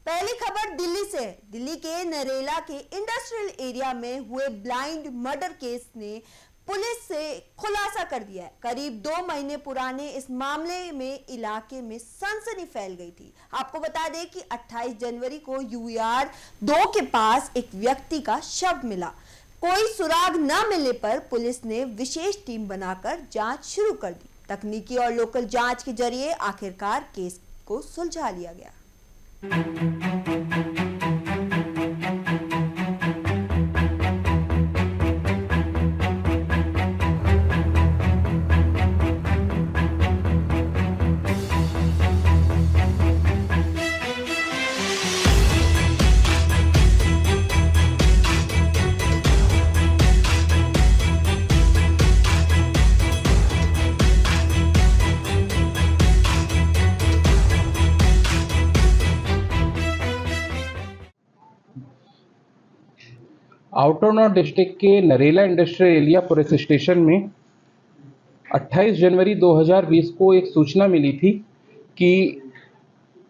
पहली खबर दिल्ली से। दिल्ली के नरेला के इंडस्ट्रियल एरिया में हुए ब्लाइंड मर्डर केस ने पुलिस से खुलासा कर दिया है। करीब 2 महीने पुराने इस मामले में इलाके में सनसनी फैल गई थी। आपको बता दें कि 28 जनवरी को UER 2 के पास एक व्यक्ति का शव मिला। कोई सुराग न मिलने पर पुलिस ने विशेष टीम बनाकर जांच शुरू कर दी। तकनीकी और लोकल जांच के जरिए आखिरकार केस को सुलझा लिया गया। आउटर नॉर्थ डिस्ट्रिक्ट के Narela industrial area police station में 28 जनवरी 2020 को एक सूचना मिली थी कि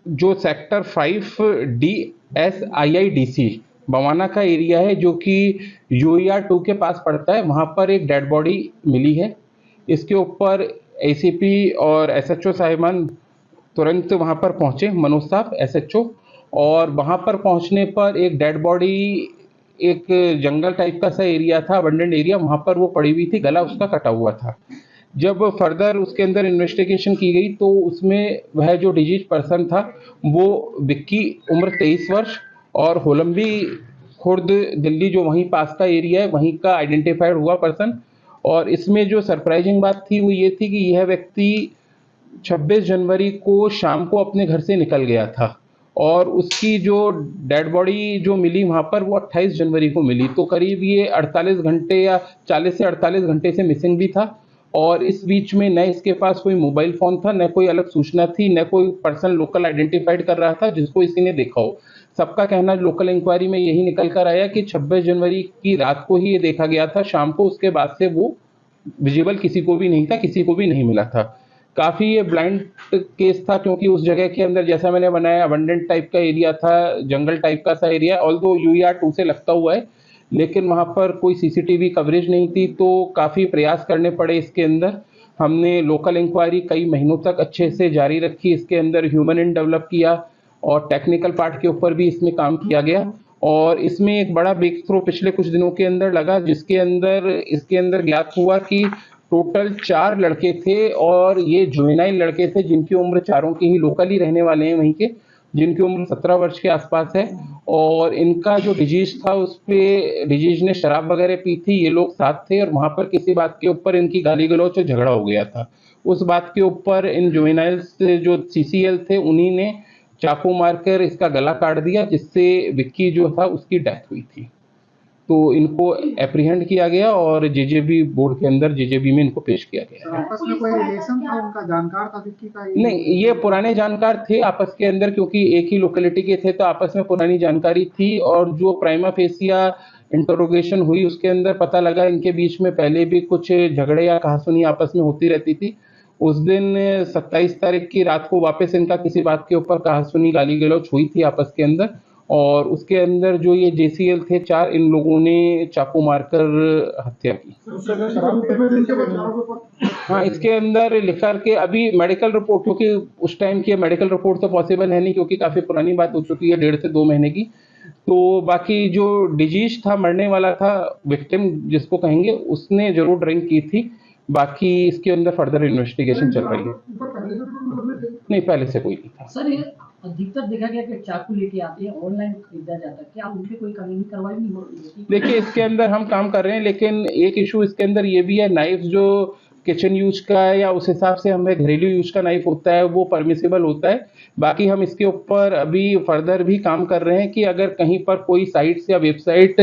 जो सेक्टर 5 DSIIDC बवाना का एरिया है, जो कि UER 2 के पास पड़ता है, वहाँ पर एक डेड बॉडी मिली है। इसके ऊपर ACP और SHO साहिबान तुरंत वहाँ पर पहुँचे, मनोज साहब SHO, और वहाँ पर पहुँचने पर एक डेड बॉडी एक जंगल टाइप का सा एरिया था, अबंडेंट एरिया, वहाँ पर वो पड़ी हुई थी, गला उसका कटा हुआ था। जब फर्दर उसके अंदर इन्वेस्टिगेशन की गई तो उसमें वह जो डिजीज पर्सन था वो विक्की, उम्र 23 वर्ष, और होलंबी खुर्द दिल्ली जो वहीं पास का एरिया है वहीं का आइडेंटिफाइड हुआ पर्सन। और इसमें जो सरप्राइजिंग बात थी वो ये थी कि यह व्यक्ति 26 जनवरी को शाम को अपने घर से निकल गया था और उसकी जो डेड बॉडी जो मिली वहाँ पर वो 28 जनवरी को मिली। तो करीब ये 48 घंटे या 40 से 48 घंटे से मिसिंग भी था। और इस बीच में न इसके पास कोई मोबाइल फ़ोन था, न कोई अलग सूचना थी, न कोई पर्सन लोकल आइडेंटिफाइड कर रहा था जिसको इसी ने देखा हो। सबका कहना लोकल इंक्वायरी में यही निकल कर आया कि 26 जनवरी की रात को ही ये देखा गया था, शाम को। उसके बाद से वो विजिबल किसी को भी नहीं था, किसी को भी नहीं मिला था। काफ़ी ये ब्लाइंड केस था क्योंकि उस जगह के अंदर, जैसा मैंने बनाया, अबंडेंट टाइप का एरिया था, जंगल टाइप का सा एरिया, ऑल्दो UER 2 से लगता हुआ है, लेकिन वहाँ पर कोई CCTV कवरेज नहीं थी। तो काफ़ी प्रयास करने पड़े इसके अंदर। हमने लोकल इंक्वायरी कई महीनों तक अच्छे से जारी रखी, इसके अंदर ह्यूमन एंड डेवलप किया और टेक्निकल पार्ट के ऊपर भी इसमें काम किया गया। और इसमें एक बड़ा ब्रेक थ्रू पिछले कुछ दिनों के अंदर लगा, जिसके अंदर इसके अंदर ज्ञात हुआ कि टोटल 4 लड़के थे और ये जुवेनाइल लड़के थे, जिनकी उम्र चारों के ही लोकल ही रहने वाले हैं वहीं के, जिनकी उम्र 17 वर्ष के आसपास है। और इनका जो डिजीज था उस पे डिजीज ने शराब वगैरह पी थी, ये लोग साथ थे और वहाँ पर किसी बात के ऊपर इनकी गाली गलौच और झगड़ा हो गया था। उस बात के ऊपर इन जुवेनाइल्स जो CCL थे उन्हीं ने चाकू मारकर इसका गला काट दिया, जिससे विक्की जो था उसकी डेथ हुई थी। तो इनको एप्रीहेंड किया गया और JJB बोर्ड के अंदर JJB में इनको पेश किया गया। आपस में कोई रिलेशन था, उनका जानकार था विक्की का? नहीं, ये पुराने जानकार थे आपस के अंदर, क्योंकि एक ही लोकेलिटी के थे, तो आपस में पुरानी जानकारी थी। और जो प्राइमा फेसिया इंटरोगेशन हुई उसके अंदर पता लगा इनके बीच में पहले भी कुछ झगड़े या कहासुनी आपस में होती रहती थी। उस दिन 27 तारीख की रात को वापस इनका किसी बात के ऊपर कहासुनी गाली गलौच हुई थी आपस के अंदर, और उसके अंदर जो ये JCL थे 4, इन लोगों ने चाकू मारकर हत्या की। हाँ, इसके अंदर लिखा के अभी मेडिकल रिपोर्ट, क्योंकि उस टाइम की मेडिकल रिपोर्ट तो पॉसिबल है नहीं क्योंकि काफ़ी पुरानी बात हो चुकी है, 1.5 से 2 महीने की। तो बाकी जो डिजीज था, मरने वाला था, विक्टिम जिसको कहेंगे, उसने जरूर ड्रिंक की थी। बाकी इसके अंदर फर्दर इन्वेस्टिगेशन चल रही है। नहीं, पहले से कोई नहीं था। सर, ये अधिकतर देखा गया कि चाकू लेके आते हैं, ऑनलाइन खरीदा जाता है, क्या उनके कोई कानूनी कार्रवाई नहीं हो रही? देखिए, इसके अंदर हम काम कर रहे हैं, लेकिन एक इशू इसके अंदर ये भी है, नाइफ जो किचन यूज का है या उस हिसाब से हमें घरेलू यूज का नाइफ होता है वो परमिसेबल होता है। बाकी हम इसके ऊपर अभी फर्दर भी काम कर रहे हैं कि अगर कहीं पर कोई साइट्स या वेबसाइट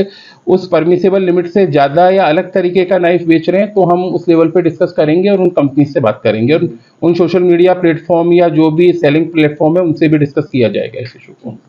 उस परमिसेबल लिमिट से ज़्यादा या अलग तरीके का नाइफ बेच रहे हैं तो हम उस लेवल पे डिस्कस करेंगे और उन कंपनी से बात करेंगे और उन सोशल मीडिया प्लेटफॉर्म या जो भी सेलिंग प्लेटफॉर्म है उनसे भी डिस्कस किया जाएगा इस इशू को।